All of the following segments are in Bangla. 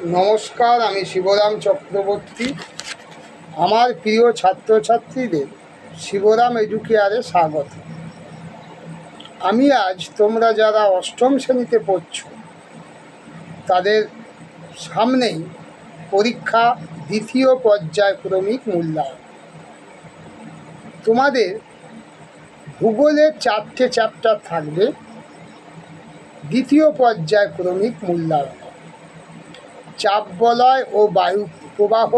নমস্কার, আমি শিবরাম চক্রবর্তী। আমার প্রিয় ছাত্রছাত্রীদের শিবরাম এডুকেয়ারে স্বাগত। আমি আজ তোমরা যারা অষ্টম শ্রেণীতে পড়ছ তাদের সামনেই পরীক্ষা দ্বিতীয় পর্যায়ক্রমিক মূল্যায়ন। তোমাদের ভূগোলের 4টে চ্যাপ্টার থাকবে দ্বিতীয় পর্যায়ক্রমিক মূল্যায়ন: চাপ বলয় ও বায়ু প্রবাহ,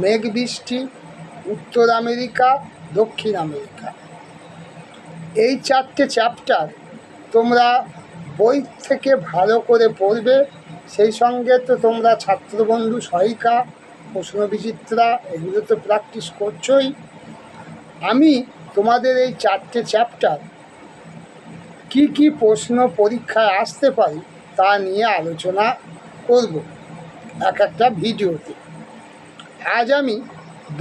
মেঘ বৃষ্টি, উত্তর আমেরিকা, দক্ষিণ আমেরিকা। এই 4টে চ্যাপ্টার তোমরা বই থেকে ভালো করে পড়বে। সেই সঙ্গে তো তোমরা ছাত্রবন্ধু সহায়িকা, প্রশ্নবিচিত্রা এগুলো তো প্র্যাকটিস করছোই। আমি তোমাদের এই 4টে চ্যাপ্টার কি কি প্রশ্ন পরীক্ষায় আসতে পারে তা নিয়ে আলোচনা করব এক একটা ভিডিওতে। আজ আমি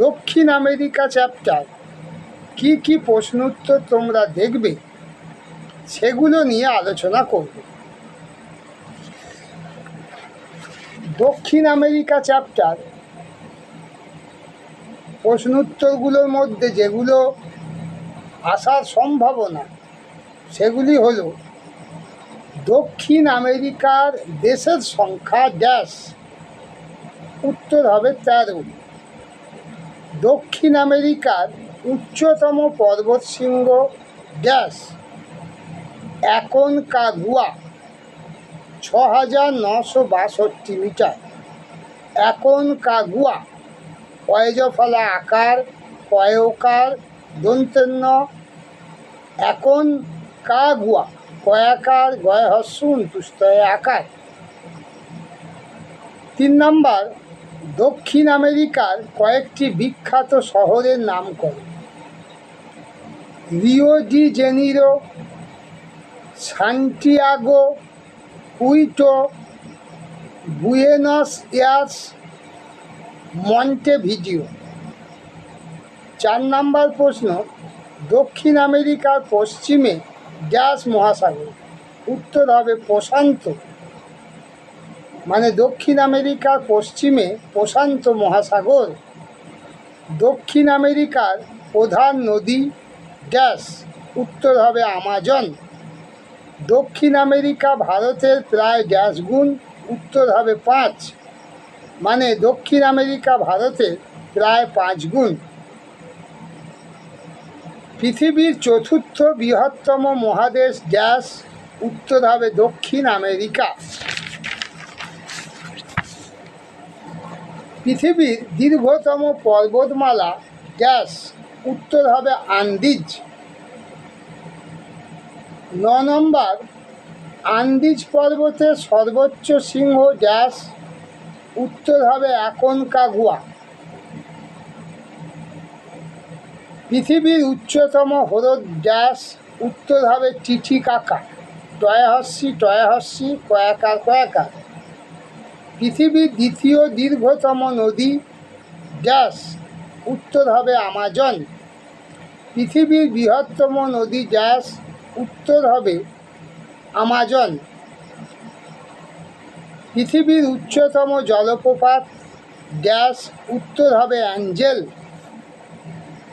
দক্ষিণ আমেরিকা চ্যাপ্টার কি কি প্রশ্ন উত্তর তোমরা দেখবে সেগুলো নিয়ে আলোচনা করব। দক্ষিণ আমেরিকা চ্যাপ্টার প্রশ্ন উত্তরগুলোর মধ্যে যেগুলো আসার সম্ভাবনা সেগুলি হলো: দক্ষিণ আমেরিকার দেশের সংখ্যা ড্যাশ, উত্তর হবে 13। দক্ষিণ আমেরিকার উচ্চতম পর্বতশৃঙ্গ ড্যাশ, অ্যাকনকাগুয়া 6962 মিটার। অ্যাকনকাগুয়া অয়জফলা আকার, কয়কার দন্তেন্য, অ্যাকনকাগুয়া কয়াকার গয় হস্য তুস্তয় আকার। 3 নম্বর, দক্ষিণ আমেরিকার কয়েকটি বিখ্যাত শহরের নাম করো: Rio de Janeiro, Santiago, Quito, Buenos ears, Montevideo. 4 নম্বর প্রশ্ন, দক্ষিণ আমেরিকার পশ্চিমে ড্যাশ মহাসাগর, উত্তর হবে প্রশান্ত। মানে দক্ষিণ আমেরিকার পশ্চিমে প্রশান্ত মহাসাগর। দক্ষিণ আমেরিকার প্রধান নদী ড্যাশ, উত্তর হবে আমাজন। দক্ষিণ আমেরিকা ভারতের প্রায় ড্যাশ গুণ, উত্তর হবে 5। মানে দক্ষিণ আমেরিকা ভারতের প্রায় 5 গুণ। পৃথিবীর চতুর্থ বৃহত্তম মহাদেশ ড্যাশ, উত্তর হবে দক্ষিণ আমেরিকা। পৃথিবীর দীর্ঘতম পর্বতমালা ড্যাশ, উত্তর হবে আন্দিজ। 9 নম্বর, আন্দিজ পর্বতের সর্বোচ্চ শৃঙ্গ ড্যাশ, উত্তর হবে অ্যাকনকাগুয়া। পৃথিবীর উচ্চতম হ্রদ ড্যাশ, উত্তর হবে টিটিকাকা, টয়হস্যি কয়াকার কয়াকার। পৃথিবীর দ্বিতীয় দীর্ঘতম নদী ড্যাশ, উত্তর হবে আমাজন। পৃথিবীর বৃহত্তম নদী ড্যাশ, উত্তর হবে আমাজন। পৃথিবীর উচ্চতম জলপ্রপাত ড্যাশ, উত্তর হবে অ্যাঞ্জেল।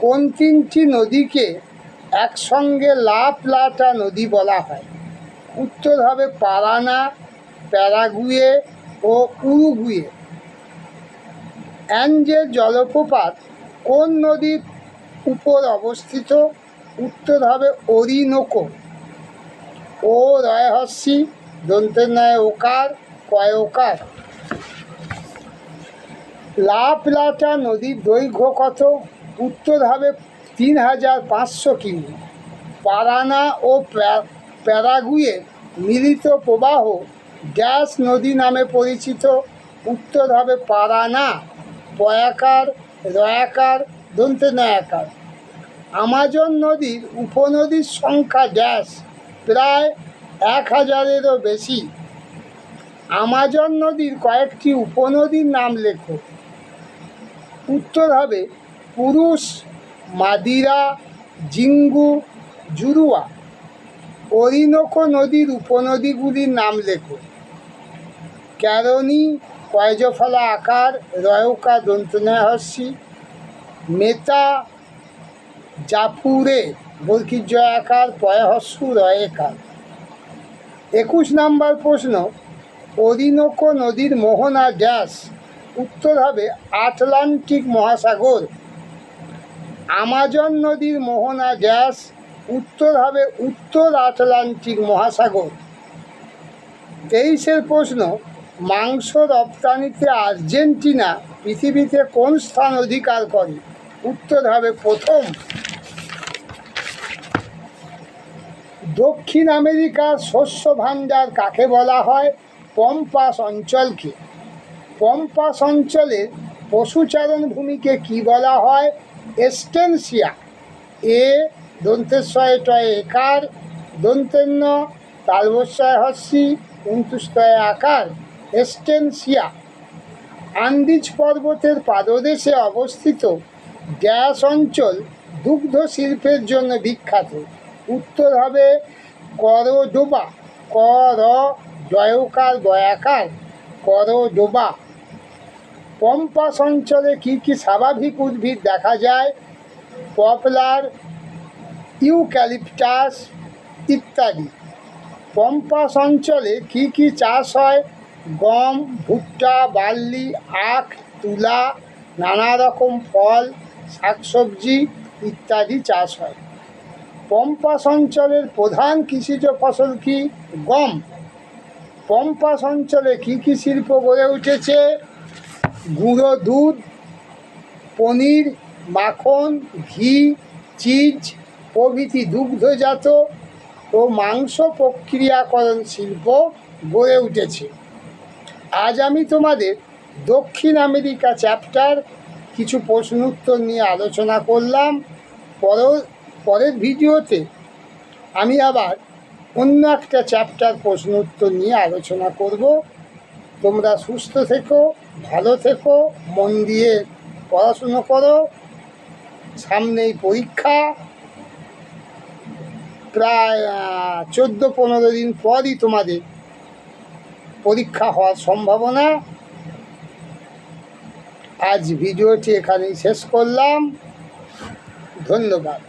কোন 3টি নদীকে একসঙ্গে লা প্লাটা নদী বলা হয়? উত্তর হবে পারানা, প্যারাগুয়ে ও উরুগুয়ে। অ্যাঞ্জেল জলপ্রপাত কোন নদীর উপর অবস্থিত? উত্তর হবে অরিনোকো। ও রয়হস্যি দন্তেন্নয় ওকার কয়কার। লা প্লাটা নদীর দৈর্ঘ্য কত? উত্তর হবে 3500 কিমি। পারানা ও প্যারাগুয়ের মিলিত প্রবাহ ড্যাশ নদী নামে পরিচিত? উত্তর হবে পারানা, পয়াকার রয়াকার দন্তেনয়াকার। আমাজন নদীর উপনদীর সংখ্যা ড্যাশ, প্রায় 1000-এরও বেশি। আমাজন নদীর কয়েকটি উপনদীর নাম লেখো। উত্তর হবে পুরুষ, মাদিরা, জিঙ্গু, জুরুয়া। অরিনোকো নদীর উপনদীগুলির নাম লেখো: ক্যারোনি, কয়জফলা আকার রয়কা দন্তনয় হস্যি, মেতা জাপুরে বর্গীর জয় আকার পয়হস্যু রয়েকার। 21 নম্বর প্রশ্ন, অরিনোকো নদীর মোহনা ড্যাশ, উত্তর হবে আটলান্টিক মহাসাগর। আমাজন নদীর মোহনা ড্যাশ, উত্তর হবে উত্তর আটলান্টিক মহাসাগর। 23 প্রশ্ন, মাংস রপ্তানিতে আর্জেন্টিনা পৃথিবীতে কোন স্থান অধিকার করে, উত্তর হবে প্রথম। দক্ষিণ আমেরিকার শস্য ভাণ্ডার কাকে বলা হয়, পম্পাস অঞ্চলকে। পম্পাস অঞ্চলের পশুচারণ ভূমিকে কি বলা হয়, এস্টেনসিয়া। এ দন্তেশ্বয় টয় একার, দন্তেন্য তালবস্যয় হস্যি, অন্তুষ্টয় আকার, এস্টেনসিয়া। আন্দিজ পর্বতের পাদদেশে অবস্থিত ড্যাশ অঞ্চল দুগ্ধ শিল্পের জন্য বিখ্যাত, উত্তর হবে করডোবা। কর জয়কার বয়াকার, করডোবা। পম্পাস অঞ্চলে কি কি স্বাভাবিক উদ্ভিদ দেখা যায়, পপলার, ইউক্যালিপটাস ইত্যাদি। পম্পাস অঞ্চলে কি কি চাষ হয়, গম, ভুট্টা, বার্লি, আখ, তুলা, নানা রকম ফল, শাকসবজি ইত্যাদি চাষ হয়। পম্পাস অঞ্চলের প্রধান কৃষিজ ফসল কি, গম। পম্পাস অঞ্চলে কি কি শিল্প গড়ে উঠেছে, গুঁড়ো দুধ, পনির, মাখন, ঘি, চিজ প্রভৃতি দুগ্ধজাত ও মাংস প্রক্রিয়াকরণ শিল্প গড়ে উঠেছে। আজ আমি তোমাদের দক্ষিণ আমেরিকা চ্যাপ্টার কিছু প্রশ্ন উত্তর নিয়ে আলোচনা করলাম। পরের ভিডিওতে আমি আবার অন্য একটা চ্যাপ্টার প্রশ্ন উত্তর নিয়ে আলোচনা করব। তোমরা সুস্থ থেকো, ভালো থেকো, মন দিয়ে পড়াশুনো করো। সামনেই পরীক্ষা, প্রায় 14-15 দিন পরই তোমাদের পরীক্ষা হওয়ার সম্ভাবনা। আজ ভিডিওটি এখানেই শেষ করলাম। ধন্যবাদ।